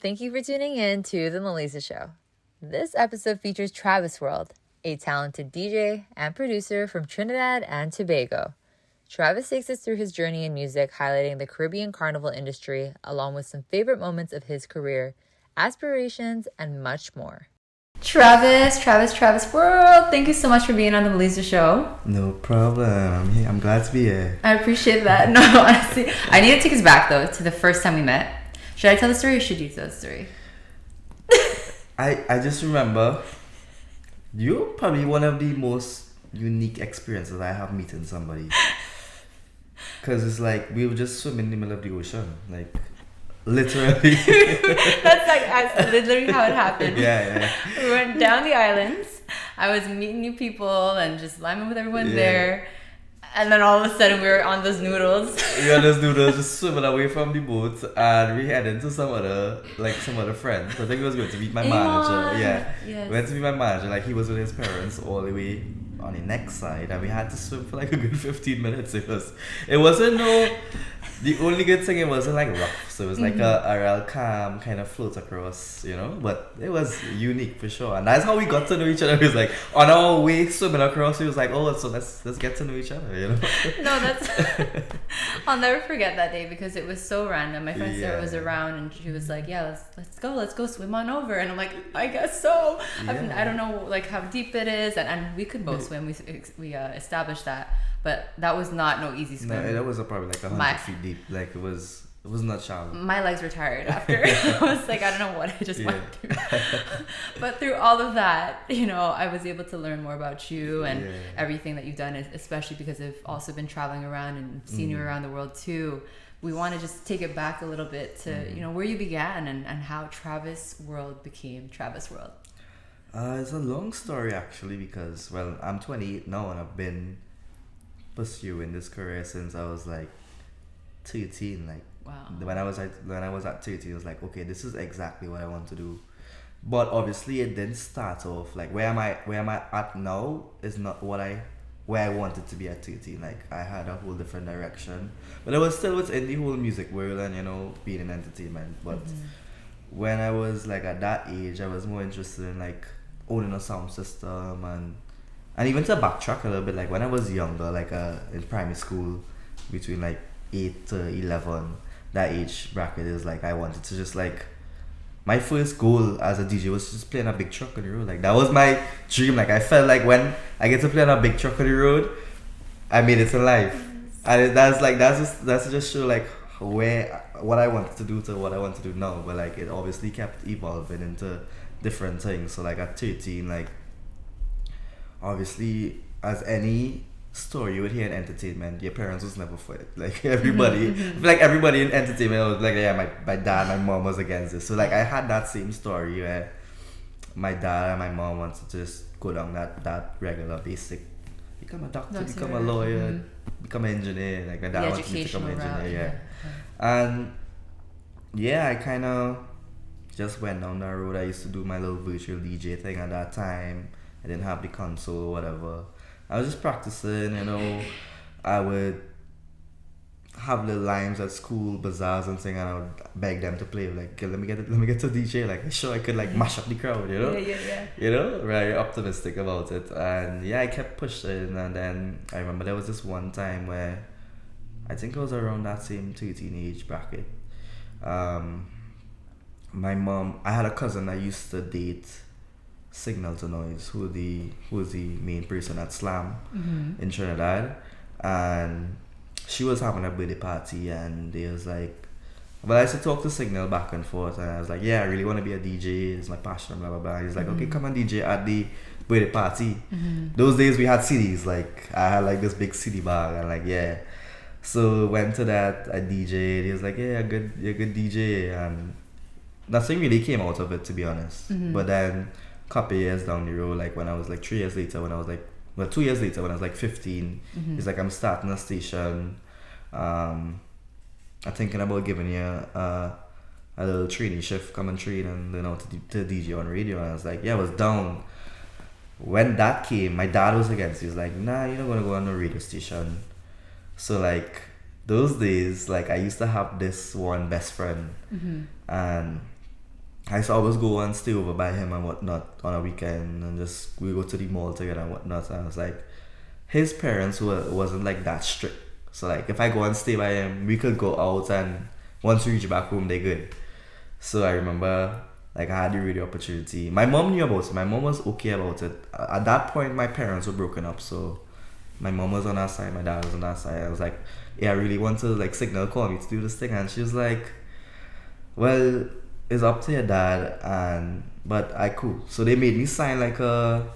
Thank you for tuning in to The Meliza Show. This episode features Travis World, a talented DJ and producer from Trinidad and Tobago. Travis takes us through his journey in music, highlighting the Caribbean Carnival industry, along with some favorite moments of his career, aspirations, and much more. Travis World, thank you so much for being on The Meliza Show. No problem. I'm glad to be here. I appreciate that. No, honestly, I need to take us back, though, to the first time we met. Should I tell the story or should you tell the story? I just remember you're probably one of the most unique experiences I have meeting somebody. Because it's like we were just swimming in the middle of the ocean. Like, literally. That's literally how it happened. Yeah. We went down the islands. I was meeting new people and just vibing with everyone there. And then all of a sudden we were on those noodles. Just swimming away from the boat, and we headed to some other friends. I think he was going to meet my manager. Yeah. Yes. We went to meet my manager, like he was with his parents all the way on the next side, and we had to swim for like a good 15 minutes. It wasn't the only good thing, it wasn't like rough, so it was like a real calm kind of float across, but it was unique for sure. And that's how we got to know each other. It was like on our way swimming across, he was like, oh, so let's get to know each other, No, that's I'll never forget that day because it was so random. My friend Sarah was around and she was like, yeah, let's go swim on over. And I'm like, I guess so. I don't know like how deep it is, and we could both swim. We established that. But that was no easy swim. No, that was probably like 100 feet deep. Like it was not shallow. My legs were tired after. I was like, I don't know what I just went through. But through all of that, I was able to learn more about you and everything that you've done, especially because I've also been traveling around and seen you around the world too. We want to just take it back a little bit to, where you began and how Travis World became Travis World. It's a long story actually because, well, I'm 28 now and I've been pursuing this career since I was like 13. Like, wow. When I was at 13, I was like, okay, this is exactly what I want to do. But obviously, it didn't start off like where am I at now is not where I wanted to be at 13. Like, I had a whole different direction, but I was still within the whole music world and being in entertainment. But when I was like at that age, I was more interested in like owning a sound system and even to backtrack a little bit, like when I was younger, like in primary school, between like 8 to 11, that age bracket is like I wanted to just like, my first goal as a DJ was just playing a big truck on the road. Like that was my dream. Like I felt like when I get to play on a big truck on the road, I made it in life. And that's just show like what I wanted to do to what I want to do now. But like it obviously kept evolving into different things. So like at 13, like obviously, as any story you would hear in entertainment, your parents was never for it. Like everybody, like everybody in entertainment was like, yeah, my dad, my mom was against this. So like I had that same story where my dad and my mom wanted to just go down that regular basic, become a doctor, become a lawyer, become an engineer. Like my dad wanted me to become an engineer, And I kind of just went down that road. I used to do my little virtual DJ thing at that time. I didn't have the console or whatever. I was just practicing, I would have little lines at school, bazaars and thing, and I would beg them to play. Like, okay, let me get to DJ. Like, sure, I could like mash up the crowd, Yeah. Very optimistic about it. And I kept pushing. And then I remember there was this one time where I think it was around that same 13 age bracket. My mom, I had a cousin that used to date Signal to Noise, who was the main person at Slam in Trinidad, and she was having a birthday party, and they was like, well, I used to talk to Signal back and forth, and I was like, yeah, I really want to be a DJ, it's my passion, blah blah blah. He's like, okay, come and DJ at the birthday party. Those days we had CDs, like I had like this big CD bag, and like so went to that, I DJ'd. He was like, yeah, you're a good DJ, and nothing really came out of it, to be honest. But then couple years down the road, like when I was like 2 years later when I was like 15, it's like I'm starting a station. I'm thinking about giving you a little training shift, come and train and learn how to DJ on radio. And I was like, I was down. When that came, my dad was against it. He was like, nah, you're not gonna go on a radio station. So like those days, like I used to have this one best friend, and I used to always go and stay over by him and whatnot on a weekend, and just we go to the mall together and whatnot. And I was like, his parents wasn't like that strict. So like if I go and stay by him, we could go out, and once we reach back home, they good. So I remember like I had the radio opportunity. My mom knew about it. My mom was okay about it. At that point, my parents were broken up, so my mom was on our side, my dad was on our side. I was like, yeah, I really want to like signal call me to do this thing, and she was like, well, it's up to your dad, and but I cool. So they made me sign like a,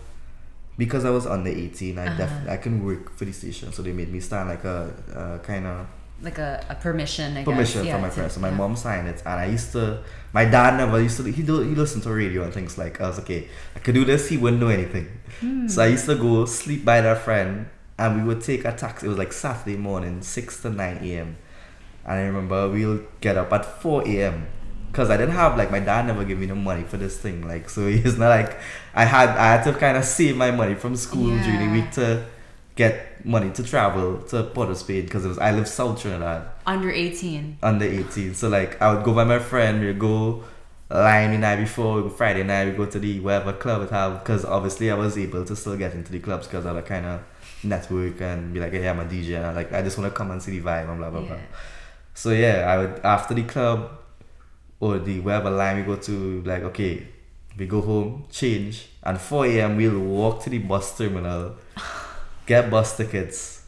because I was under 18, I couldn't work for the station, so they made me sign like a kind of like a permission, I permission guess. from my parents. So my mom signed it, and I used to. My dad never used to. He listened to radio and things like. I was okay. I could do this. He wouldn't know anything. So I used to go sleep by that friend, and we would take a taxi. It was like Saturday morning, 6 to 9 a.m. And I remember we'll get up at 4 a.m. because I didn't have like my dad never gave me the money for this thing. Like so, it's not like I had to kind of save my money from school during the week to get money to travel to Port of Spain, because I live South Trinidad. Under 18. Under 18. So like I would go by my friend, we'd go Lime the night before, Friday night we go to the whatever club it have, because obviously I was able to still get into the clubs because I would kind of network and be like, hey, I'm a DJ, and I just want to come and see the vibe and blah blah blah. So yeah, I would, after the club or the wherever line we go to, like, okay, we go home, change, and 4 a.m. we'll walk to the bus terminal, get bus tickets,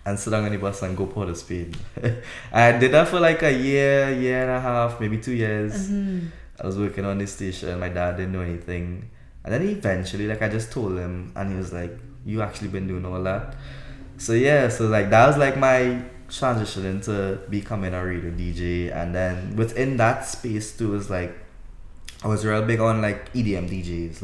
and sit down on the bus and go Port of Spain. I did that for like a year and a half, maybe 2 years. I was working on this station, my dad didn't know anything. And then eventually, like, I just told him, and he was like, you actually been doing all that? So yeah, so like that was like my transition into becoming a radio DJ. And then within that space too, was like I was real big on like EDM DJs,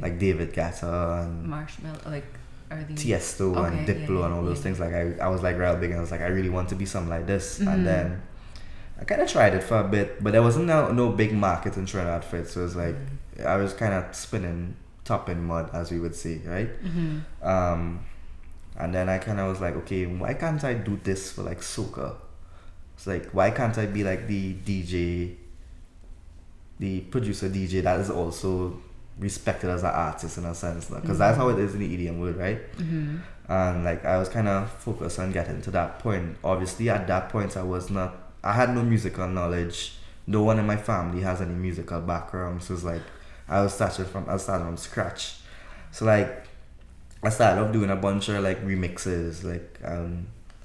like David Guetta and Marshmallow, like are the Tiesto and Diplo and all those things. Like I was like real big, and I was like, I really want to be something like this. And then I kind of tried it for a bit, but there wasn't no big market in Trinidad for it, so it was like I was kind of spinning top in mud, as we would say, right? And then I kind of was like, okay, why can't I do this for like soca? It's like, why can't I be like the DJ, the producer DJ that is also respected as an artist in a sense, because that's how it is in the EDM world, right? And like I was kind of focused on getting to that point. Obviously at that point I had no musical knowledge. No one in my family has any musical background, so it's like I was starting from scratch. So like I started off doing a bunch of like remixes. Like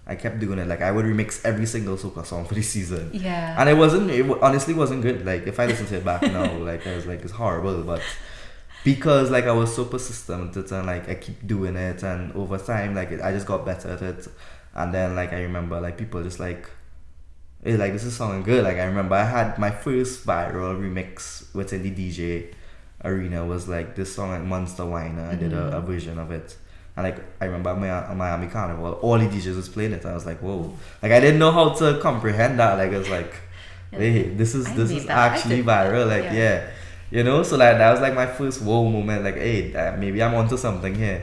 I kept doing it. Like I would remix every single soca song for the season. Yeah. And it honestly wasn't good. Like if I listen to it back now, like I was like, it's horrible. But because like I was so persistent and like I keep doing it, and over time like I just got better at it. And then like I remember like people just like, hey, like this is sounding good. Like I remember I had my first viral remix within the DJ arena was like this song like Monster Winer. I did a version of it, and like I remember Miami Carnival, all the DJs was playing it, and I was like, whoa, like I didn't know how to comprehend that. Like it's like, hey, this is actually viral. Like yeah, you know. So like that was like my first whoa moment. Like hey, maybe I'm onto something here.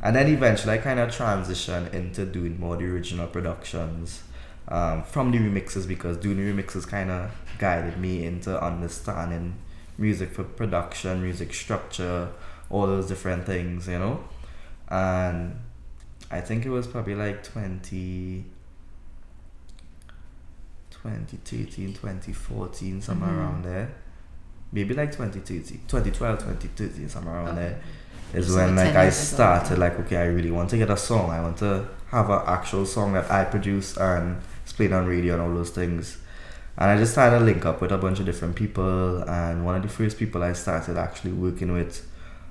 And then eventually I kind of transitioned into doing more the original productions from the remixes, because doing the remixes kind of guided me into understanding music for production, music structure, all those different things, you know. And I think it was probably like 2013, 2014, somewhere around there. Maybe like 2012, 2013, somewhere around there is when like I started like, okay, I really want to get a song. I want to have an actual song that I produce and it's played on radio and all those things. And I just started to link up with a bunch of different people, and one of the first people I started actually working with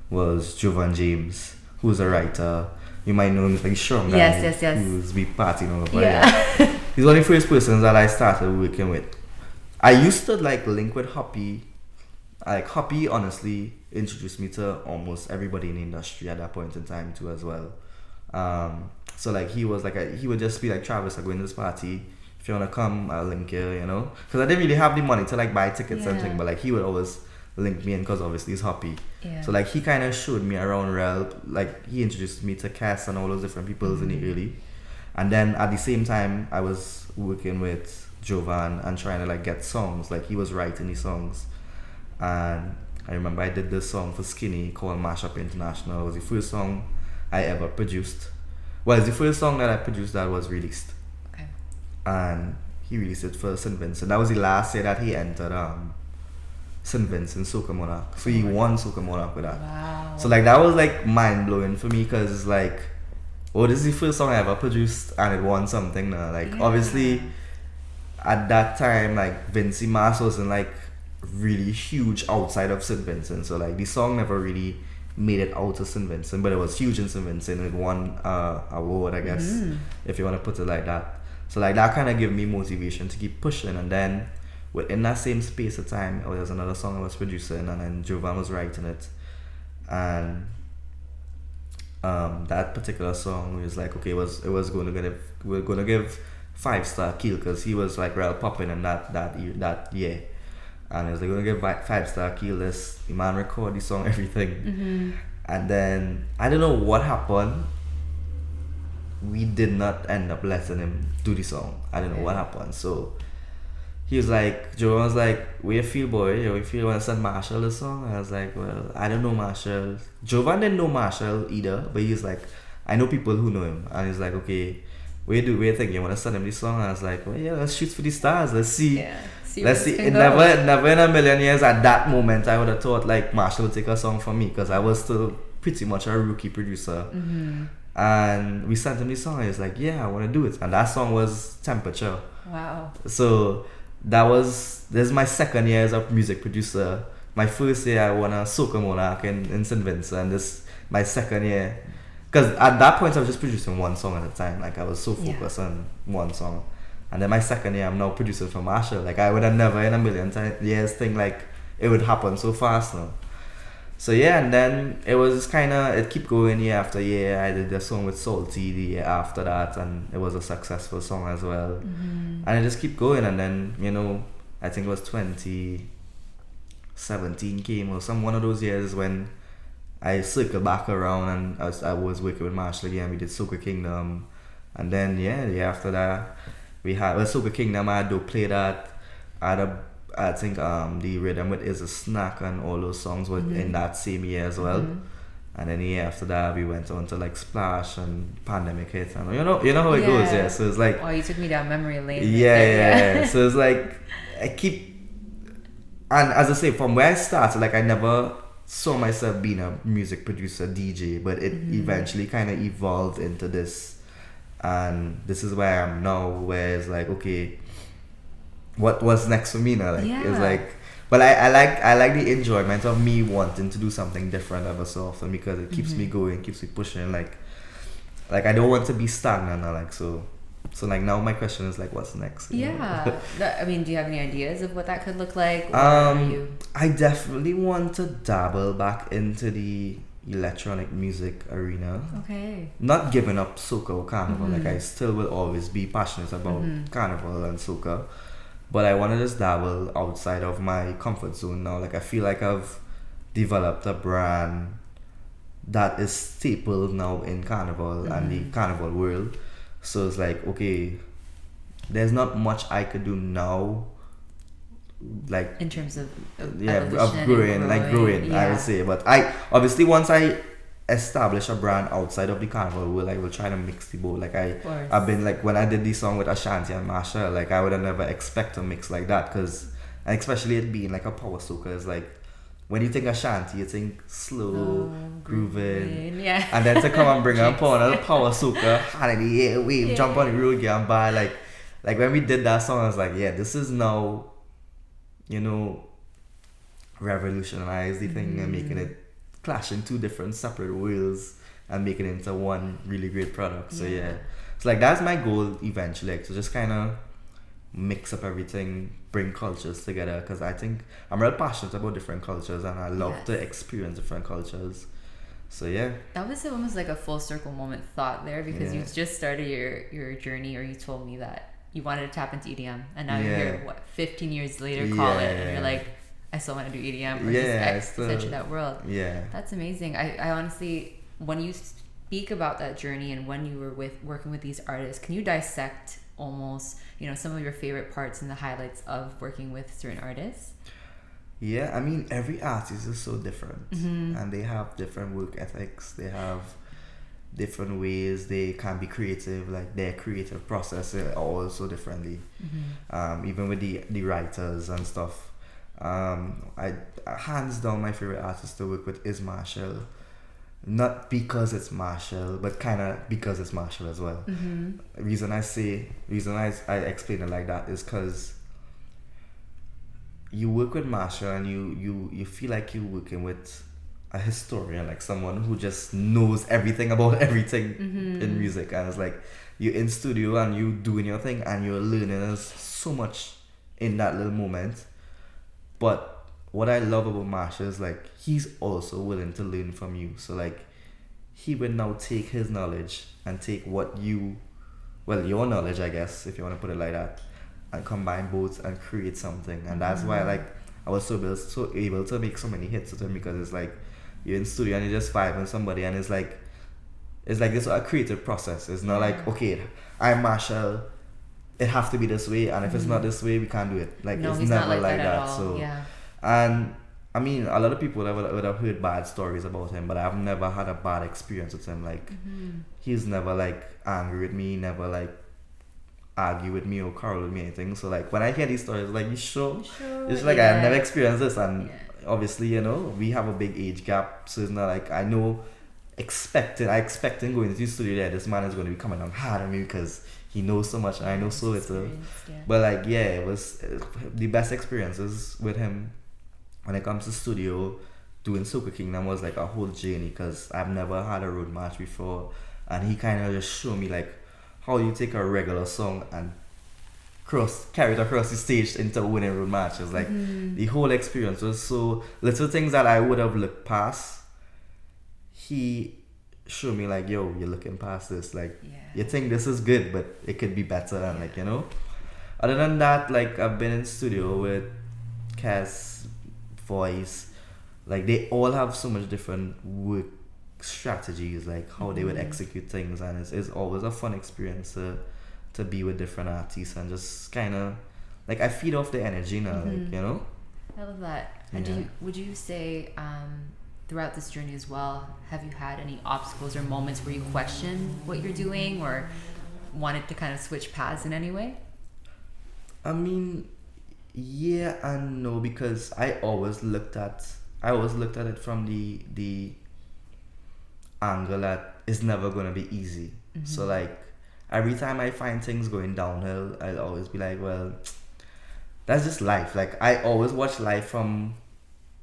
was Jovan James, who's a writer. You might know him, like strong guy. Yes. Who's be partying over. Yeah. He's one of the first persons that I started working with. I used to like link with Hoppy. Like Hoppy honestly introduced me to almost everybody in the industry at that point in time too as well. So like he was like he would just be like, Travis, I'm going to this party. If you want to come, I'll link you, you know? Because I didn't really have the money to like buy tickets and things, but like he would always link me in, because obviously he's Hoppy. So like he kind of showed me around real, like he introduced me to Cass and all those different people in the early. And then at the same time I was working with Jovan and trying to like get songs, like he was writing these songs. And I remember I did this song for Skinny called Mashup International. It was the first song I ever produced. Well, it's the first song that I produced that was released. Okay. And he released it for St. Vincent. That was the last year that he entered St. Vincent Soca Monarch. So he won Soca Monarch with that. Wow. So like that was like mind blowing for me because it's like, oh, this is the first song I ever produced and it won something now. Like obviously at that time like Vincy Mas wasn't like really huge outside of St. Vincent. So like the song never really made it out of St. Vincent, but it was huge in St. Vincent. It won award, I guess, if you want to put it like that. So like that kind of gave me motivation to keep pushing. And then within that same space of time, there was another song I was producing, and then Jovan was writing it. And that particular song was like, okay, it was going to we're going to give 5-star Keel because he was like real popping in that year. And I was like, going to give 5-star Keel this. The man record the song, everything. And then I don't know what happened. We did not end up letting him do the song. I don't know what happened. So he was like, Joe was like, where you feel, boy? You feel you want to send Marshall the song? I was like, well, I don't know Marshall. Jovan didn't know Marshall either, but he was like, I know people who know him. And he's like, okay, where you think you want to send him this song? And I was like, well, yeah, let's shoot for the stars. Let's see. Yeah. Let's see. Never in a million years at that moment I would have thought like Marshall would take a song from me because I was still pretty much a rookie producer. And we sent him this song and he's like, yeah, I want to do it. And that song was Temperature. Wow. So this is my second year as a music producer. My first year I won a Soca Monarch in St. Vincent. This my second year. Because at that point I was just producing one song at a time. Like I was so focused on one song. And then my second year I'm now producing for Marshall. Like I would have never in a million years think like it would happen so fast now. So yeah, and then it was kind of, it kept going year after year. I did a song with Salty the year after that, and it was a successful song as well. And it just kept going, and then, you know, I think it was 2017 came, or one of those years when I circled back around and I was working with Marshall again. We did Soca Kingdom, and then, yeah, the year after that, we had, Soca Kingdom, I had to play that. I think the Rhythm with Is a Snack and all those songs were in that same year as well. And then the year after that we went on to like Splash and Pandemic hit, and you know how it goes. Yeah, so it's like, oh, you took me down memory lane. Yeah. So it's like I keep, and as I say, from where I started, like I never saw myself being a music producer DJ, but it eventually kind of evolved into this, and this is where I am now, where it's like, okay, what's next for me now? Like it's like, but I like the enjoyment of me wanting to do something different ever so often, because it keeps me going, keeps me pushing. Like I don't want to be stagnant now. Like so like now my question is like, what's next? Yeah. I mean, do you have any ideas of what that could look like? Or I definitely want to dabble back into the electronic music arena. Okay. Not giving up soca or carnival. Like I still will always be passionate about carnival and soca. But I want to just dabble outside of my comfort zone now. Like I feel like I've developed a brand that is staple now in carnival and the carnival world. So it's like, okay, there's not much I could do now, like in terms of growing, I would say. But I obviously, once I establish a brand outside of the carnival world, I will try to mix the both. Like I've been like, when I did this song with Ashanti and Marshall, like I would have never expect to mix like that, because especially it being like a power soca, is like when you think Ashanti, you think slow, grooving, and then to come and bring up on a power soca, hand in the air, wave, jump on the road, get on by, like when we did that song, I was like, yeah, this is now, you know, revolutionize the thing and making it clashing two different separate worlds and making it into one really great product. So yeah, so like that's my goal eventually, like, to just kind of mix up everything, bring cultures together, because I think I'm real passionate about different cultures and I love to experience different cultures. So yeah, that was almost like a full circle moment thought there, because you just started your journey, or you told me that you wanted to tap into EDM, and now you're here 15 years later, call it, and you're like, I still want to do EDM, or just enter that world. That's amazing. I honestly, when you speak about that journey and when you were working with these artists, can you dissect almost, you know, some of your favorite parts and the highlights of working with certain artists? Yeah, I mean, every artist is so different, and they have different work ethics. They have different ways they can be creative. Like their creative process also differently. Even with the writers and stuff. I hands down my favorite artist to work with is Marshall. Not because it's Marshall, but kind of because it's Marshall as well. Reason I explain it like that is because you work with Marshall and you feel like you're working with a historian, like someone who just knows everything about everything in music, and it's like you're in studio and you doing your thing and you're learning so much in that little moment. But what I love about Marshall is like he's also willing to learn from you. So like he would now take his knowledge and take your knowledge, I guess, if you want to put it like that, and combine both and create something. And that's why like I was so able to make so many hits with him, because it's like you're in studio and you're just vibing somebody, and it's like this a creative process. It's not like, okay, I'm Marshall, it have to be this way, and if it's not this way, we can't do it. Like, no, it's never like that. So and I mean, a lot of people would have heard bad stories about him, but I've never had a bad experience with him. Like he's never like angry with me, never like argue with me or quarrel with me, anything. So like when I hear these stories, like, you sure? It's like I've never experienced this, and obviously, you know, we have a big age gap, so it's not like I expecting going into the studio there, this man is going to be coming down hard on me because he knows so much and I know so little. But like, yeah, it was the best experiences with him when it comes to studio. Doing Soca Kingdom was like a whole journey, because I've never had a road march before, and he kind of just showed me like how you take a regular song and carry it across the stage into a winning road march. It's like the whole experience was so little things that I would have looked past. He showed me like, yo, you're looking past this. Like, you think this is good, but it could be better. And like, you know, other than that, like I've been in studio with Cass, Voice. Like they all have so much different work strategies, like how they would execute things, and it's always a fun experience to be with different artists and just kind of like I feed off the energy now, like, you know. I love that. And would you say throughout this journey as well, have you had any obstacles or moments where you question what you're doing or wanted to kind of switch paths in any way? I mean, yeah and no, because I always looked at it from the angle that it's never gonna be easy. So like every time I find things going downhill, I'll always be like, well, that's just life. Like I always watch life from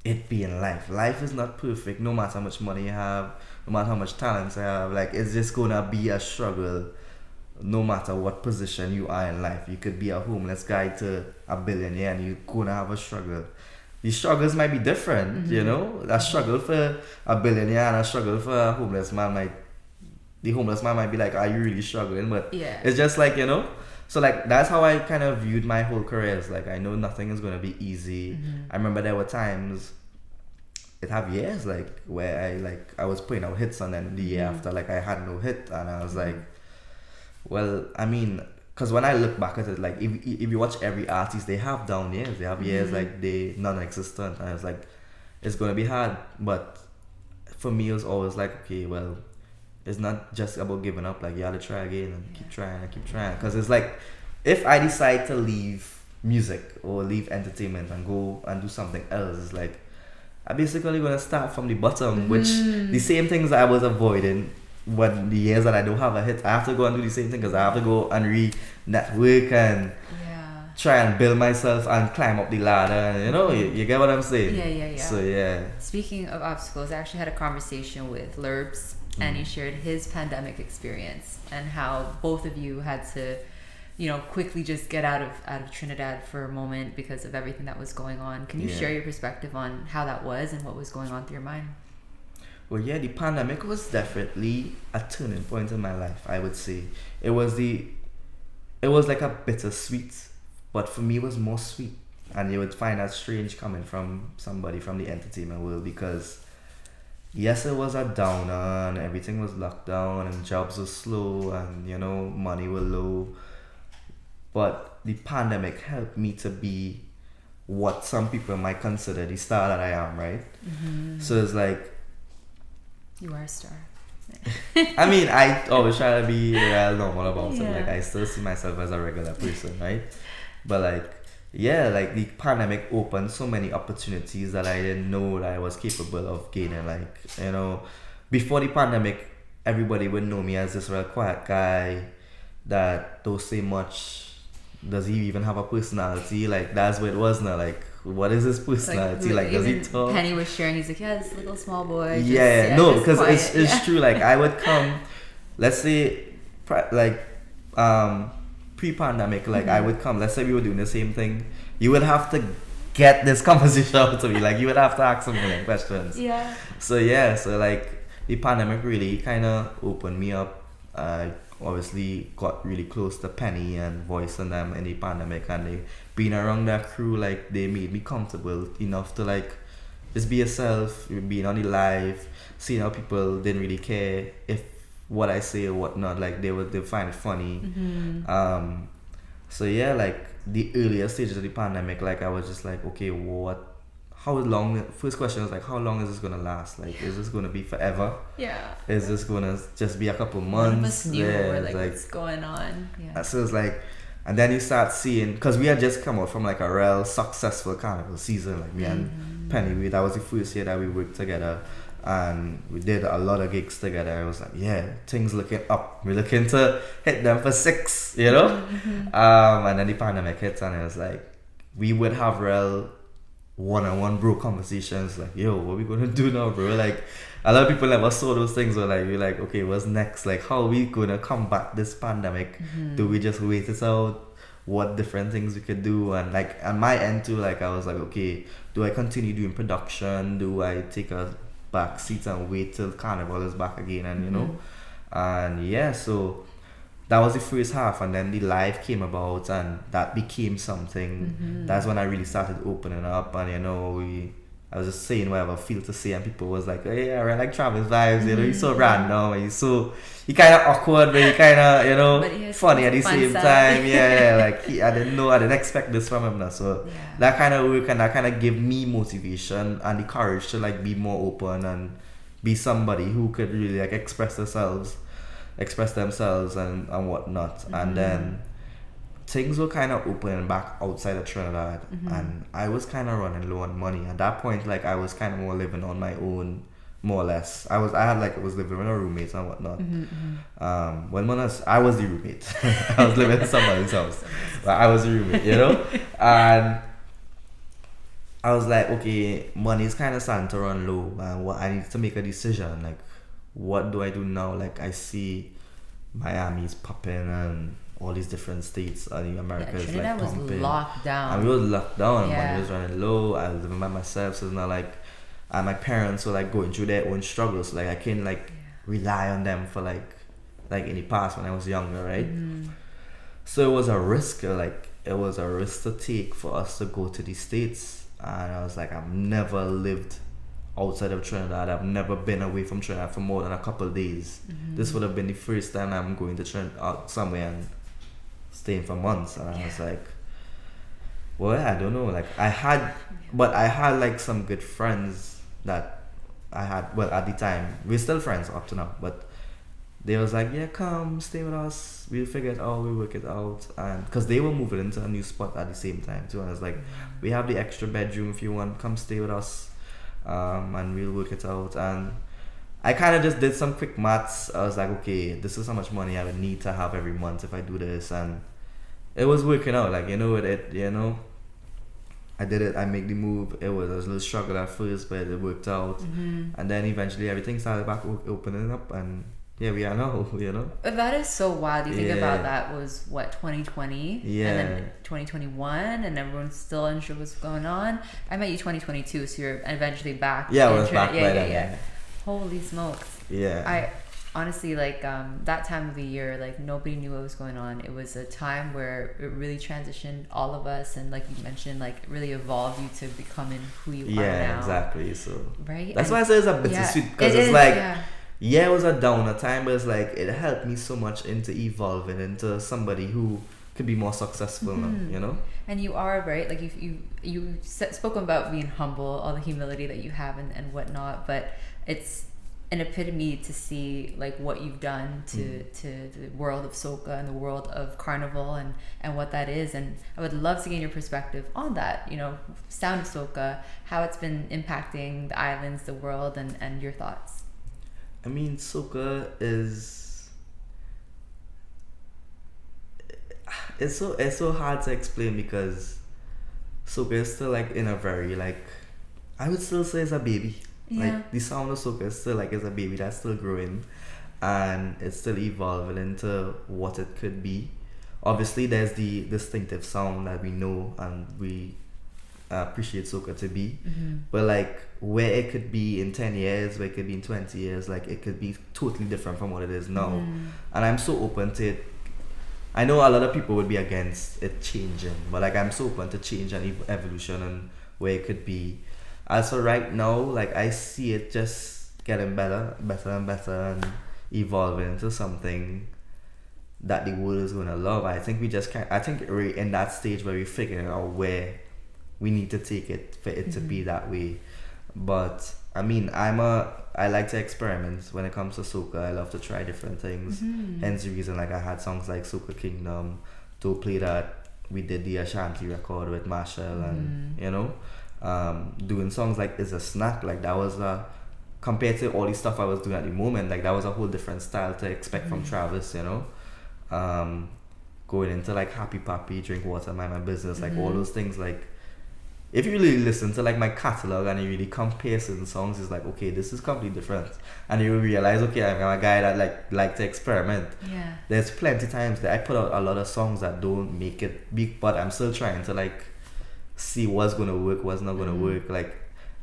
it being life. Life is not perfect, no matter how much money you have, no matter how much talent you have. Like it's just gonna be a struggle no matter what position you are in life. You could be a homeless guy to a billionaire and you're gonna have a struggle. The struggles might be different, you know. A struggle for a billionaire and a struggle for a homeless man the homeless man might be like, are you really struggling? But it's just like, you know. So like that's how I kind of viewed my whole career. It's like I know nothing is gonna be easy. I remember there were times, it have years like where I was putting out hits, and then the year after like I had no hit, and I was like, well, I mean, because when I look back at it, like if you watch every artist, they have down years, they have years like they non-existent, and it's like it's gonna be hard. But for me, it was always like, okay, well, it's not just about giving up. Like you have to try again and keep trying, because it's like if I decide to leave music or leave entertainment and go and do something else, it's like I'm basically gonna start from the bottom, which the same things I was avoiding when the years that I don't have a hit, I have to go and do the same thing, because I have to go and re-network and try and build myself and climb up the ladder, and you know, you get what I'm saying? Yeah. So Speaking of obstacles, I actually had a conversation with Lurbs, and he shared his pandemic experience and how both of you had to, you know, quickly just get out of Trinidad for a moment because of everything that was going on. Can you share your perspective on how that was and what was going on through your mind? Well, yeah, the pandemic was definitely a turning point in my life, I would say. It was like a bittersweet, but for me it was more sweet. And you would find that strange coming from somebody from the entertainment world, because yes, it was a downer and everything was locked down and jobs were slow and, you know, money was low. But the pandemic helped me to be what some people might consider the star that I am, right? So it's like, you are a star. I mean, I always try to be real normal about it. Like, I still see myself as a regular person, right? But like, yeah, like the pandemic opened so many opportunities that I didn't know that I was capable of gaining. Like, you know, before the pandemic, everybody would know me as this real quiet guy that don't say much. Does he even have a personality? Like, that's what it was now. Like, what is his personality? Like, does he talk? Penny was sharing, he's like, yeah, this little small boy. No, because it's true. Like, I would come, let's say, pre-pandemic, like, I would come, let's say we were doing the same thing. You would have to get this conversation out to me. Like, you would have to ask some million questions. Yeah. So, like, the pandemic really kind of opened me up. I obviously got really close to Penny and Voice and them in the pandemic, and they being around that crew, like, they made me comfortable enough to like just be yourself, being on the live, seeing how people didn't really care if what I say or whatnot, like they find it funny. So yeah, like the earlier stages of the pandemic, like I was just like, okay, how long, first question was like, how long is this gonna last? Like, is this gonna be forever? Yeah. Is this gonna just be a couple months? None of us knew like what's going on. Yeah. So it's like, and then you start seeing, because we had just come out from like a real successful carnival season, like me and Penny, that was the first year that we worked together, and we did a lot of gigs together. I was like, yeah, things looking up. We're looking to hit them for 6, you know? And then the pandemic hit, and it was like, we would have real one-on-one bro conversations, like, yo, what we gonna do now, bro? Like, a lot of people never saw those things, where like, you're like, okay, what's next? Like, how are we gonna combat this pandemic? Do we just wait it out? What different things we could do? And like, on my end too, like, I was like, okay, do I continue doing production? Do I take a back seat and wait till Carnival is back again? And you know, and yeah, so that was the first half, and then the live came about, and that became something. That's when I really started opening up, and you know, I was just saying whatever I feel to say, and people was like, oh yeah, I like Travis vibes, you know, he's so random, and he kind of awkward, but he kind of, you know, funny at the same time. Like, I didn't expect this from him now. So that kind of work, and that kind of gave me motivation and the courage to like be more open and be somebody who could really like express themselves and whatnot. And then things were kind of opening back outside of Trinidad, and I was kind of running low on money at that point. Like, I was kind of more living on my own, more or less. I was living with a roommate and whatnot. I was the roommate. I was living in somebody's house, but I was the roommate, you know. And I was like, okay, money's kind of starting to run low, and I need to make a decision. Like, what do I do now? Like, I see Miami's popping and all these different states in America is like pumping. Trinidad was locked down. And we were locked down, and money was running low. I was living by myself, so it's not like, and my parents were like going through their own struggles. Like, I can't like rely on them for like in the past when I was younger, right? So it was a risk. Like, it was a risk to take for us to go to the States. And I was like, I've never lived outside of Trinidad. I've never been away from Trinidad for more than a couple of days. This would have been the first time I'm going to Trinidad somewhere and staying for months. And I was like, well, I don't know. Like, I had like some good friends that I had, well, at the time. We're still friends up to now, but they was like, yeah, come stay with us, we'll figure it out, we'll work it out. And because they were moving into a new spot at the same time too, and I was like, we have the extra bedroom if you want, come stay with us, and we'll work it out. And I kind of just did some quick maths. I was like, okay, this is how much money I would need to have every month if I do this, and it was working out. Like, I did it. I made the move. It was a little struggle at first, but it worked out. And then eventually everything started back opening up, and here we are now, you know. That is so wild. You think about that was what, 2020? Yeah. And then 2021, and everyone's still unsure what's going on. I met you 2022, so you're eventually back. Yeah, I was back by then. Yeah. Holy smokes. Yeah. I honestly, like, that time of the year, like, nobody knew what was going on. It was a time where it really transitioned all of us, and like you mentioned, like, it really evolved you to becoming who you are now. Yeah, exactly. So right. That's why I say it's a bittersweet, because it's like, it was a downer time, but it's like, it helped me so much into evolving into somebody who could be more successful now, you know. And you are, right, like you've spoken about being humble, all the humility that you have and whatnot, but it's an epitome to see like what you've done to the world of soca and the world of carnival and what that is. And I would love to gain your perspective on that, you know, sound of soca, how it's been impacting the islands, the world, and your thoughts. I mean, soca is, it's so hard to explain because soca is still like in a very like, I would still say it's a baby. Yeah. Like the sound of soca is still like, it's a baby that's still growing, and it's still evolving into what it could be. Obviously there's the distinctive sound that we know and we appreciate soca to be, but like where it could be in 10 years, where it could be in 20 years, like it could be totally different from what it is now. And I'm so open to it. I know a lot of people would be against it changing, but like I'm so open to change and evolution and where it could be. Also right now, like I see it just getting better and better and evolving into something that the world is gonna love. I think we're in that stage where we're figuring out where we need to take it for it to be that way. But I mean, I like to experiment when it comes to soca. I love to try different things. Hence the reason like I had songs like Soca Kingdom to play that. We did the Ashanti record with Marshall and you know, doing songs like Is a Snack, like that was compared to all the stuff I was doing at the moment, like that was a whole different style to expect from Travis, you know. Going into like Happy Pappy, Drink Water, Mind My Business, like all those things. Like if you really listen to like my catalog and you really compare certain songs, it's like, okay, this is completely different, and you will realize, okay, I'm a guy that like to experiment. There's plenty times that I put out a lot of songs that don't make it big, but I'm still trying to like see what's gonna work, what's not gonna work. Like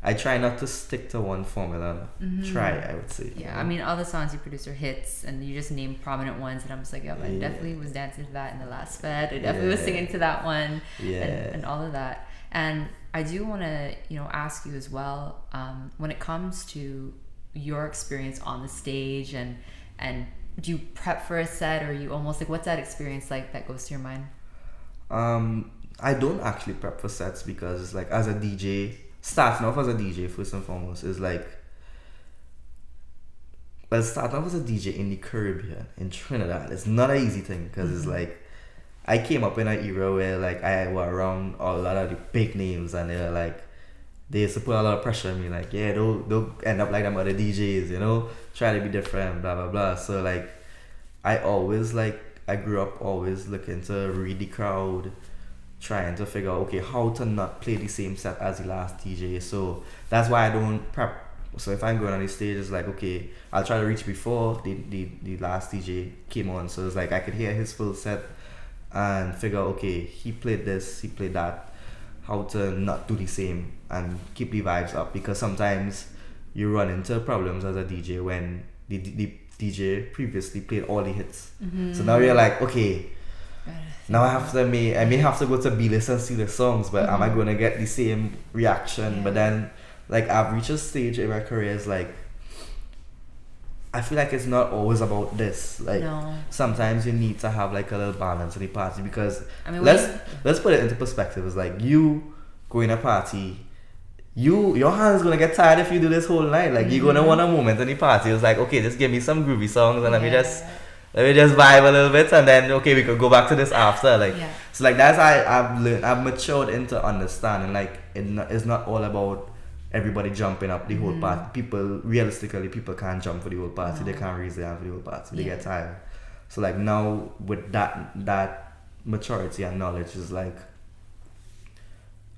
I try not to stick to one formula. I would say. I mean, all the songs you produce are hits, and you just name prominent ones, and I'm just like, I definitely was dancing to that in the last fed. I definitely was singing to that one, and all of that. And I do want to, you know, ask you as well, when it comes to your experience on the stage, and do you prep for a set, or are you almost like, what's that experience like that goes to your mind? I don't actually prep for sets because like as a DJ, starting off as a DJ first and foremost is like, well, starting off as a DJ in the Caribbean, in Trinidad, it's not an easy thing because it's like, I came up in an era where like I was around a lot of the big names, and they're like, they used to put a lot of pressure on me, like, yeah, don't end up like them other DJs, you know, try to be different, blah blah blah. So like I grew up always looking to read the crowd, trying to figure out, okay, how to not play the same set as the last DJ. So that's why I don't prep. So if I'm going on the stage, it's like, okay, I'll try to reach before the last DJ came on, so it's like I could hear his full set and figure out, okay, he played this, he played that, how to not do the same and keep the vibes up. Because sometimes you run into problems as a DJ when the DJ previously played all the hits. So now you're like, okay, now I may have to go to B-list and see the songs, but am I going to get the same reaction? But then like I've reached a stage in my career, is like I feel like it's not always about this. Like sometimes you need to have like a little balance in the party, because I mean, let's put it into perspective. It's like you go in a party, your hand's gonna get tired if you do this whole night. Like you're gonna want a moment in the party. It's like, okay, just give me some groovy songs and let me just vibe a little bit, and then okay, we could go back to this after. Like so, like that's how I've matured into understanding. Like it's not all about everybody jumping up the whole party. People can't jump for the whole party. They can't raise their hand for the whole party. They get tired. So like now with that maturity and knowledge, is like,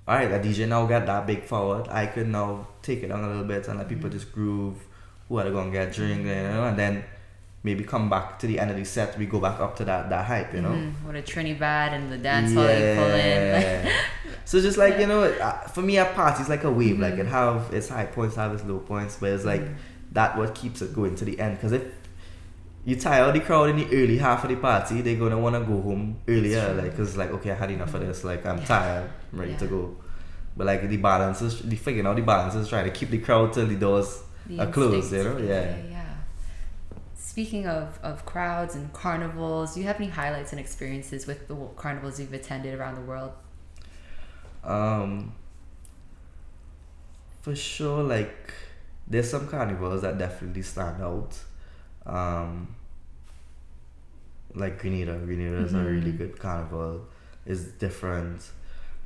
alright, the DJ now got that big forward. I could now take it down a little bit and let people just groove. Who are they gonna get drink, you know, and then maybe come back to the end of the set, we go back up to that hype, you know. What a Trinidad and the dance hall you pull in. So just like, you know, for me a party is like a wave. Like it have its high points, have its low points, but it's like that what keeps it going to the end. Because if you tire the crowd in the early half of the party, they're gonna want to go home earlier, like, because like, okay, I had enough of this, like I'm tired, I'm ready to go. But like the figuring out the balance is trying to keep the crowd till the doors are closed, you know. speaking of crowds and carnivals, do you have any highlights and experiences with the carnivals you've attended around the world? For sure, like there's some carnivals that definitely stand out. Like Grenada. Grenada is a really good carnival. It's different.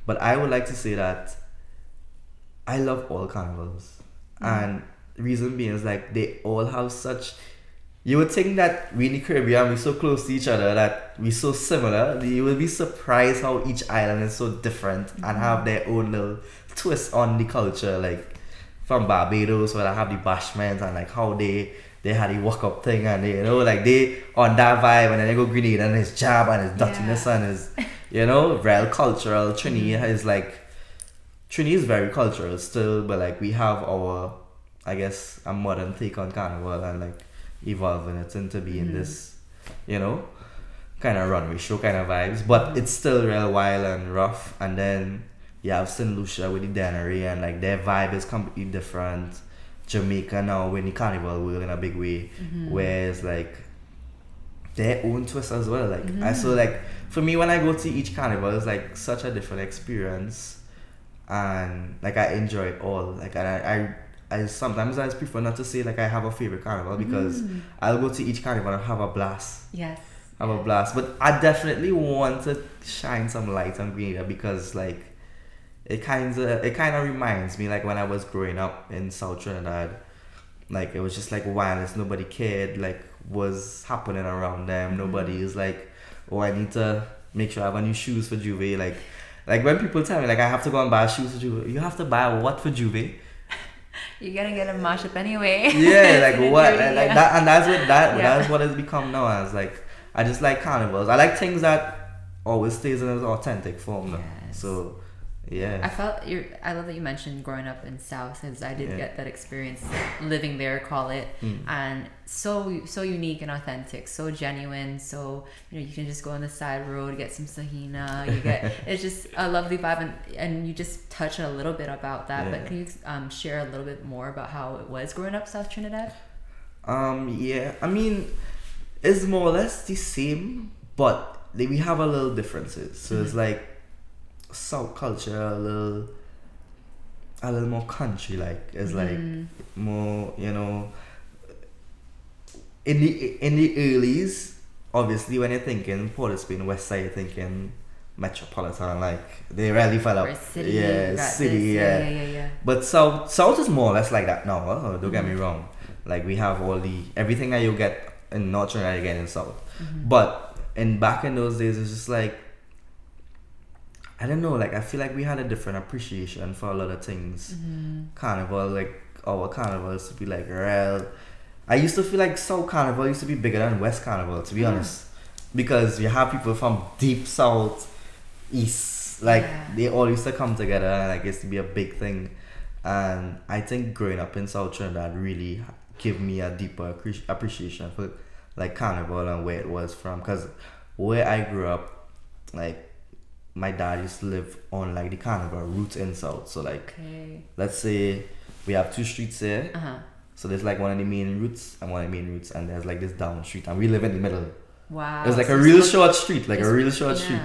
But I would like to say that I love all carnivals. And the reason being is like they all have such, you would think that we in the Caribbean we're so close to each other, that we're so similar. You will be surprised how each island is so different and have their own little twist on the culture. Like from Barbados where they have the bashments and like how they had the walk up thing, and they, you know, like they on that vibe, and then they go Grenada and it's jab and it's dirtiness and it's, you know, real cultural. Trinidad is like, Trinidad is very cultural still, but like we have our, I guess, a modern take on carnival and like evolving it into being this, you know, kind of runway show kind of vibes, but it's still real wild and rough. And then you have St. Lucia with the Denery, and like their vibe is completely different. Jamaica now in the carnival world in a big way, whereas like their own twist as well. Like I saw, like for me when I go to each carnival, it's like such a different experience, and like I enjoy it all. Like, and I sometimes I prefer not to say like I have a favorite carnival, because I'll go to each carnival and have a blast. Yes. Have a blast. But I definitely want to shine some light on Grenada, because like it kind of reminds me like when I was growing up in South Trinidad. Like it was just like wildness. Nobody cared like was happening around them. Nobody is like, oh, I need to make sure I have a new shoes for Juve. Like when people tell me like I have to go and buy shoes for Juve, you have to buy what for Juve? You're gonna get a mash up anyway. Yeah, like what? Like that, and that's what it's become now. As like I just like carnivals. I like things that always stays in its authentic form now. Yes. So yeah, I love that you mentioned growing up in South, because I did get that experience living there, call it, and so unique and authentic, so genuine. So you know, you can just go on the side road, get some sahina, you get it's just a lovely vibe, and you just touch a little bit about that. But can you share a little bit more about how it was growing up South Trinidad? Yeah, I mean it's more or less the same, but we have a little differences. So it's like South culture a little more country like. It's like more, you know, in the earlys, obviously when you're thinking Port of Spain West Side, you're thinking metropolitan, like they really fell up. City, Yeah. But South is more or less like that now. Don't get me wrong. Like we have everything that you get in North Trinidad, you get in South. But back in those days, it's just like, I don't know, like I feel like we had a different appreciation for a lot of things. Carnival, like our carnival used to be like real. I used to feel like South Carnival used to be bigger than West Carnival, to be honest, because you have people from deep South, East, like they all used to come together, and like it used to be a big thing. And I think growing up in South Trinidad really gave me a deeper appreciation for like carnival and where it was from, because where I grew up, like my dad used to live on like the carnival route in South. So like let's say we have two streets here, so there's like one of the main routes and one of the main routes, and there's like this down street, and we live in the middle. Wow. It's like a real short street, like a real short street.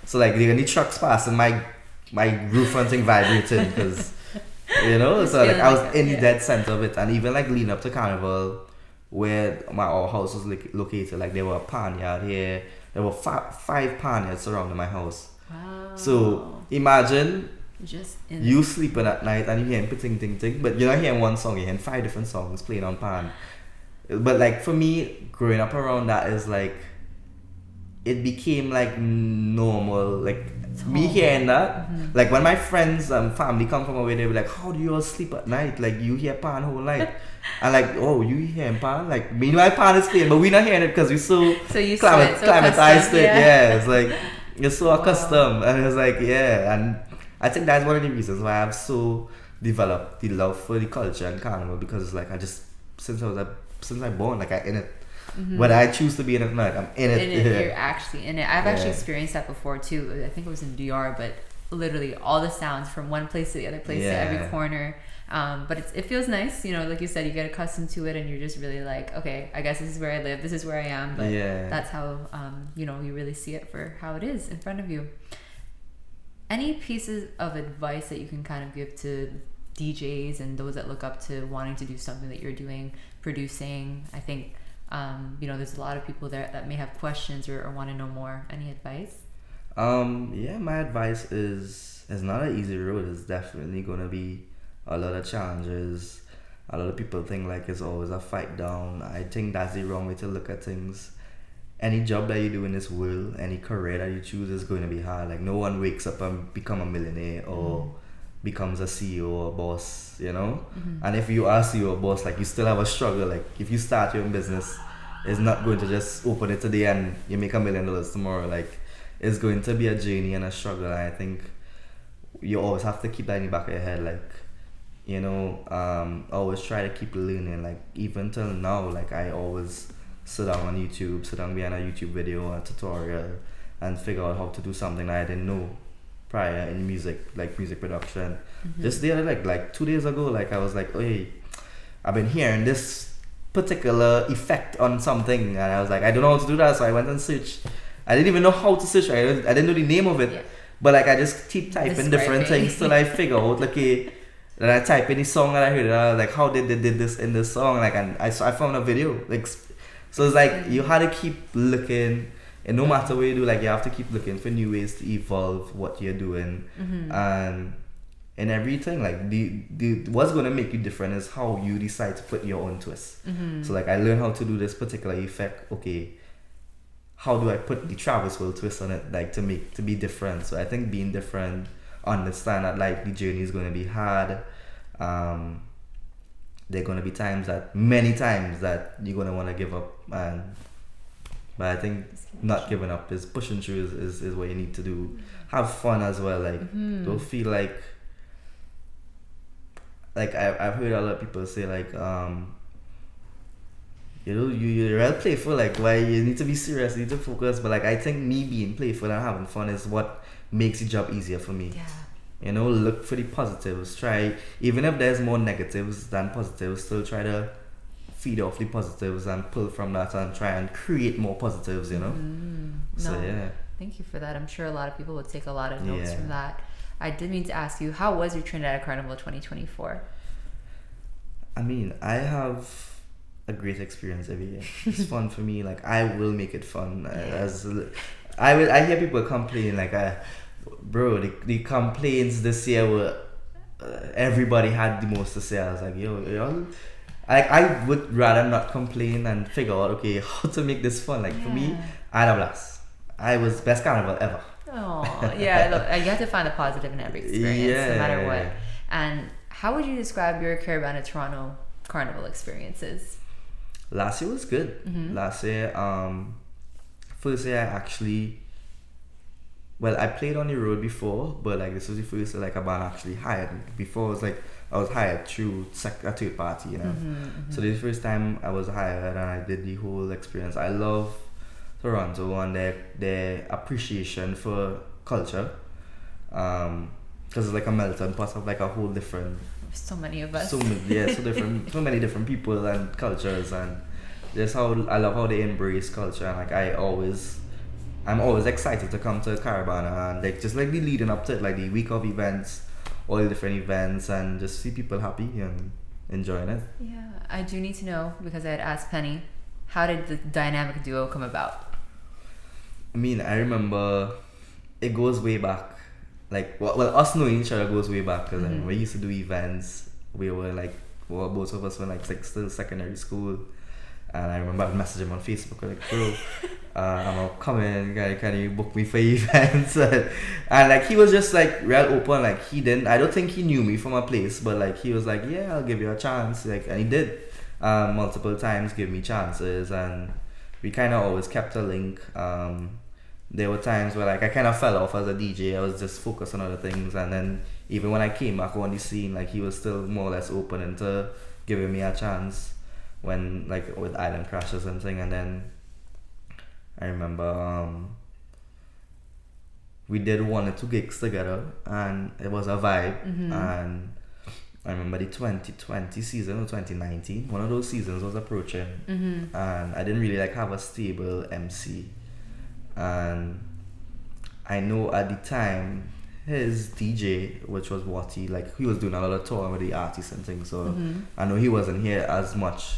So like the trucks pass and my roof and thing vibrating, because you know, so like I was in the dead center of it. And even like leading up to carnival, where our house was located, like there were a panyard here. There were five panyards surrounding my house. Wow. So imagine just you sleeping at night and you hearing ting ting ting, but you're not hearing one song, you're hearing 5 different songs playing on pan. But like for me, growing up around that is like, it became like normal, like me hearing that. Like when my friends and family come from away, they be like, how do you all sleep at night? Like you hear pan whole night. And like, oh, you hearing pan? Like me and my pan is playing, but we not hearing it because we so climatized it. It's like you're so accustomed, and it's like and I think that's one of the reasons why I've so developed the love for the culture and carnival, because it's like I just since I born, like I in it. Whether I choose to be in it or not, I'm in it. You're actually in it. I've actually experienced that before too. I think it was in DR, but literally all the sounds from one place to the other place to every corner. But it feels nice, you know, like you said, you get accustomed to it and you're just really like, okay, I guess this is where I live, this is where I am. But that's how, you know, you really see it for how it is in front of you. Any pieces of advice that you can kind of give to DJs and those that look up to wanting to do something that you're doing, producing? I think, you know, there's a lot of people there that may have questions or want to know more. Any advice? Yeah, my advice is it's not an easy road. It's definitely going to be a lot of challenges. A lot of people think like it's always a fight down. I think that's the wrong way to look at things. Any job that you do in this world, any career that you choose is going to be hard. Like no one wakes up and become a millionaire or becomes a CEO or boss, you know? And if you are CEO or boss, like you still have a struggle. Like if you start your own business, it's not going to just open it today and you make $1 million tomorrow. Like it's going to be a journey and a struggle. And I think you always have to keep that in the back of your head. Like, you know, always try to keep learning. Like even till now, like I always sit down on YouTube, sit down behind a YouTube video, a tutorial, and figure out how to do something that I didn't know prior in music, like music production. Just the other, like 2 days ago, like I was like, hey, I've been hearing this particular effect on something, and I was like, I don't know how to do that, so I went and searched. I didn't even know how to search. I didn't know the name of it, but like I just keep typing different things till I figure out, like, then I type in the song that I heard, like how did they did this in this song, like, and I found a video, like. So it's like you had to keep looking, and no matter what you do, like you have to keep looking for new ways to evolve what you're doing, and everything. Like the what's gonna make you different is how you decide to put your own twist. So like I learned how to do this particular effect. Okay, how do I put the Travis World twist on it, like to be different? So I think being different, understand that like the journey is gonna be hard. There are going to be many times that you're going to want to give up, but I think not giving up is pushing through is what you need to do. Have fun as well, like don't feel like I've heard a lot of people say like you know, you're real playful, like why you need to be serious, you need to focus, but like I think me being playful and having fun is what makes the job easier for me. You know, look for the positives. Try, even if there's more negatives than positives, still try to feed off the positives and pull from that and try and create more positives, you know? So, yeah. Thank you for that. I'm sure a lot of people would take a lot of notes from that. I did mean to ask you, how was your Trinidad Carnival 2024? I mean, I have a great experience every year. It's fun for me. Like, I will make it fun. I hear people complain, like, bro, the complaints this year were everybody had the most to say. I was like, yo, I would rather not complain and figure out, okay, how to make this fun. Like for me, I had a blast. I was best carnival ever. Oh yeah, look, you have to find the positive in every experience, no matter what. And how would you describe your Caribbean and Toronto carnival experiences? Last year was good. Last year, first year I actually. Well, I played on the road before, but like this was the first like a band actually hired me. Before it was like I was hired through a third party, you know. So this first time I was hired and I did the whole experience. I love Toronto and their appreciation for culture, because it's like a melting pot of like a whole different. So many of us. So many different people and cultures, and just how I love how they embrace culture, and like I'm always excited to come to Caribbean and like just like the leading up to it, like the week of events, all the different events, and just see people happy and enjoying it. Yeah, I do need to know, because I had asked Penny, how did the dynamic duo come about? I mean, I remember it goes way back. Like, well us knowing each other goes way back, because we used to do events. We were like, both of us were like still secondary school. And I remember I messaged him on Facebook, like, bro, I'm coming, can you book me for events? and like he was just like real open, like I don't think he knew me from a place, but like he was like, yeah, I'll give you a chance, like, and he did multiple times give me chances, and we kind of always kept a link. There were times where like I kind of fell off as a DJ, I was just focused on other things, and then even when I came back on the scene, like he was still more or less open into giving me a chance. When like with Island Crashes and thing, and then I remember we did 1 or 2 gigs together, and it was a vibe, and I remember the 2020 season or 2019. One of those seasons was approaching, and I didn't really like have a stable MC. And I know at the time his DJ, which was Watty, like he was doing a lot of touring with the artists and things. So I know he wasn't here as much.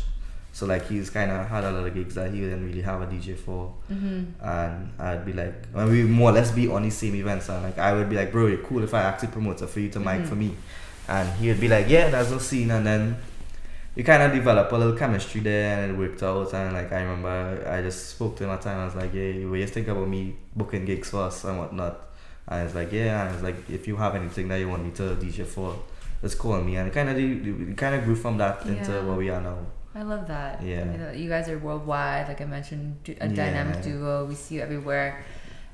So like he's kind of had a lot of gigs that he didn't really have a DJ for. And I'd be like, when we more or less be on the same events, and like I would be like, bro, you're cool if I actually promote it for you to mic for me. And he would be like, yeah, there's no scene. And then you kind of develop a little chemistry there, and it worked out. And like I remember I just spoke to him at the time. I was like, yeah, what you think about me booking gigs for us and whatnot? And it's like, yeah. And it's like, if you have anything that you want me to DJ for, just call me. And it kind of grew from that into where we are now. I love that. Yeah. You guys are worldwide, like I mentioned, a dynamic duo. We see you everywhere.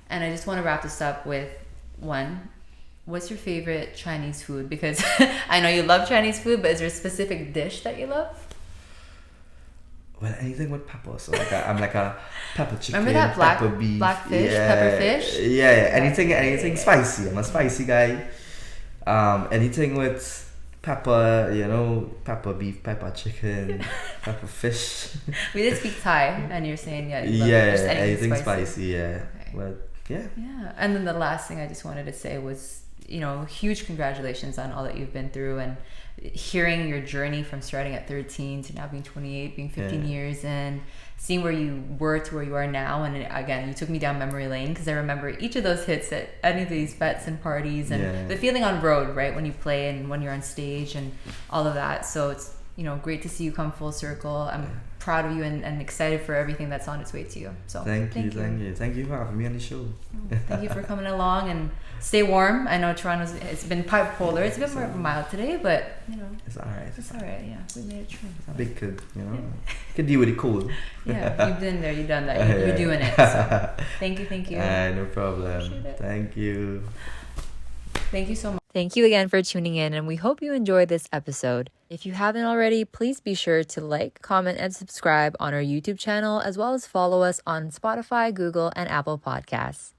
And I just want to wrap this up with one. What's your favorite Chinese food? Because I know you love Chinese food, but is there a specific dish that you love? Well, anything with pepper. So like I'm like a pepper chicken, remember that pepper beef, blackfish, pepper fish? Yeah. Anything spicy. I'm a spicy guy. Anything with pepper, pepper beef, pepper chicken, pepper fish. We did speak Thai, and you're saying just anything spicy. Yeah. Okay. Well, yeah. Yeah, and then the last thing I just wanted to say was, huge congratulations on all that you've been through, and hearing your journey from starting at 13 to now being 28, being 15 years in, seeing where you were to where you are now. And again, you took me down memory lane, because I remember each of those hits at any of these fets and parties, and the feeling on road, right, when you play and when you're on stage and all of that. So it's great to see you come full circle. I'm proud of you and excited for everything that's on its way to you. So thank you for having me on the show. Thank you for coming along, and stay warm. I know it's been polar. It's a bit more mild today, but it's alright. It's alright. Yeah, we made it through. Big kid, could deal with it cool. Yeah, you've been there, you've done that. You're doing it. So. Thank you. No problem. Thank you. Thank you so much. Thank you again for tuning in, and we hope you enjoyed this episode. If you haven't already, please be sure to like, comment, and subscribe on our YouTube channel, as well as follow us on Spotify, Google, and Apple Podcasts.